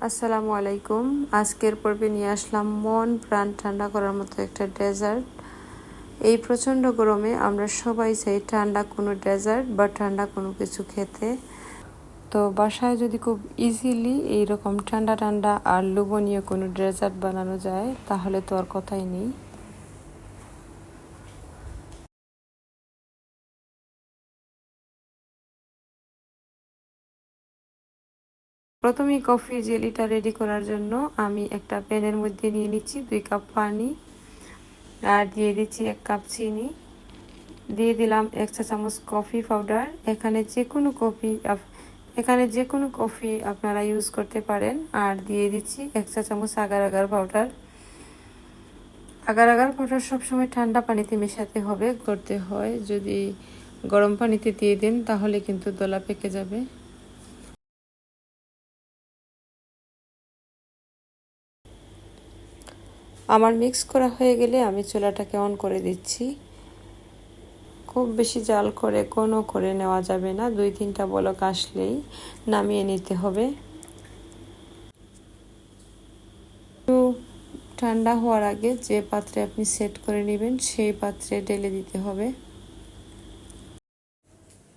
আসসালামু আলাইকুম। আজকের পর্বে নিয়ে আসলাম মন প্রাণ ঠান্ডা করার মতো একটা ডেজার্ট। এই প্রচণ্ড গরমে আমরা সবাই চাই ঠান্ডা কোনো ডেজার্ট বা ঠান্ডা কোনো কিছু খেতে। তো বাসায় যদি খুব ইজিলি এইরকম ঠান্ডা ঠান্ডা আর লোভনীয় কোনো ডেজার্ট বানানো যায় তাহলে তো আর কথাই নেই। প্রথমেই কফি জেলিটা রেডি করার জন্য আমি একটা প্যানের মধ্যে নিয়ে নিচ্ছি 2 কাপ পানি, আর দিয়ে দিচ্ছি 1 কাপ চিনি, দিয়ে দিলাম 1 চা চামচ কফি পাউডার। এখানে যে কোনো কফি আপনারা ইউজ করতে পারেন। আর দিয়ে দিচ্ছি 1 চা চামচ agar agar powder. Agar agar powder সবসময় ঠান্ডা পানিতে মেশাতে হবে, করতে হয়। যদি গরম পানিতে দিয়ে দেন তাহলে কিন্তু দলা পেকে যাবে। আমার মিক্স করা হয়ে গেলে আমি চুলাটাকে অন করে দিচ্ছি। খুব বেশি জাল করে ঘন করে নেওয়া যাবে না, 2-3টা বলক আসলেই নামিয়ে নিতে হবে। একটু ঠান্ডা হওয়ার আগে যে পাত্রে আপনি সেট করে নেবেন সেই পাত্রে ঢেলে দিতে হবে।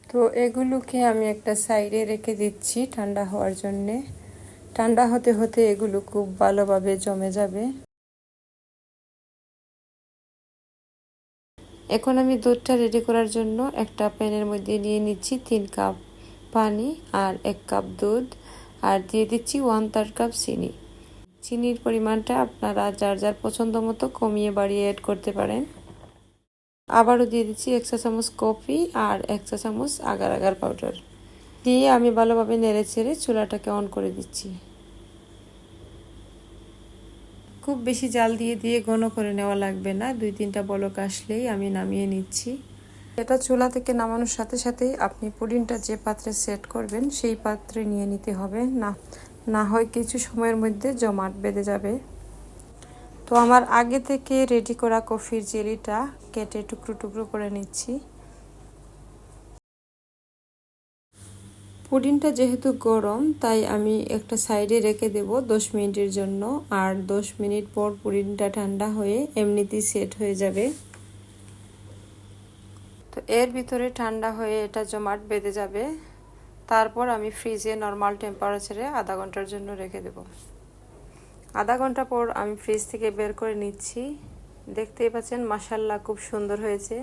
তো এগুলোকে আমি একটা সাইডে রেখে দিচ্ছি ঠান্ডা হওয়ার জন্যে। ঠান্ডা হতে হতে এগুলো খুব ভালোভাবে জমে যাবে। এখন আমি দুধটা রেডি করার জন্য একটা প্যানের মধ্যে নিয়ে নিচ্ছি 3 কাপ পানি আর 1 কাপ দুধ, আর দিয়ে দিচ্ছি 1/3 কাপ চিনি। চিনির পরিমাণটা আপনারা যার যার পছন্দ মতো কমিয়ে বাড়িয়ে অ্যাড করতে পারেন। আবারও দিয়ে দিচ্ছি 1 চা চামচ কফি আর 1 চা চামচ আগার আগার পাউডার দিয়ে আমি ভালোভাবে নেড়ে ছেড়ে চুলাটাকে অন করে দিচ্ছি। খুব বেশি জাল দিয়ে দিয়ে ঘন করে নেওয়া লাগবে না, 2-3টা বলক আসলেই আমি নামিয়ে নিচ্ছি। এটা চুলা থেকে নামানোর সাথে সাথেই আপনি পুডিংটা যে পাত্রে সেট করবেন সেই পাত্রে নিয়ে নিতে হবে, না হয় কিছু সময়ের মধ্যে জমাট বেঁধে যাবে। তো আমার আগে থেকে রেডি করা কফির জেলিটা কেটে টুকরো টুকরো করে নিচ্ছি। পুডিংটা যেহেতু গরম তাই আমি একটা সাইডে রেখে দেব 10 মিনিটের জন্য, আর 10 মিনিট পর পুডিংটা ঠান্ডা হয়ে এমনিতেই সেট হয়ে যাবে। তো এর ভিতরে ঠান্ডা হয়ে এটা জমাট বেঁধে যাবে। তারপর আমি ফ্রিজে নর্মাল টেম্পারেচারে আধা ঘন্টার জন্য রেখে দেব। আধা ঘন্টা পর আমি ফ্রিজ থেকে বের করে নিচ্ছি। দেখতেই পাচ্ছেন মাশাআল্লাহ খুব সুন্দর হয়েছে।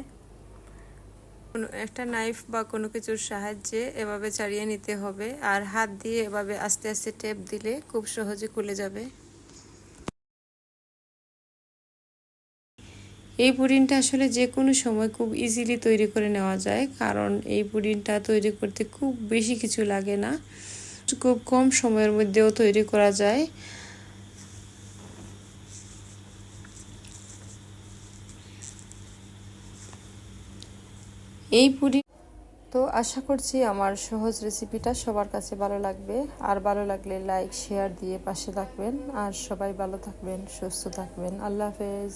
একটা নাইফ বা কোনো কিছুর সাহায্যে এভাবে ছাড়িয়ে নিতে হবে, আর হাত দিয়ে এভাবে আস্তে আস্তে টেপ দিলে খুব সহজে খুলে যাবে। এই পুডিংটা আসলে যে কোনো সময় খুব ইজিলি তৈরি করে নেওয়া যায়, কারণ এই পুডিংটা তৈরি করতে খুব বেশি কিছু লাগে না, খুব কম সময়ের মধ্যেও তৈরি করা যায়। এই পুডিং তো আশা করছি আমার সহজ রেসিপিটা সবার কাছে ভালো লাগবে। আর ভালো লাগলে লাইক শেয়ার দিয়ে পাশে থাকবেন। আর সবাই ভালো থাকবেন, সুস্থ থাকবেন। আল্লাহ হাফেজ।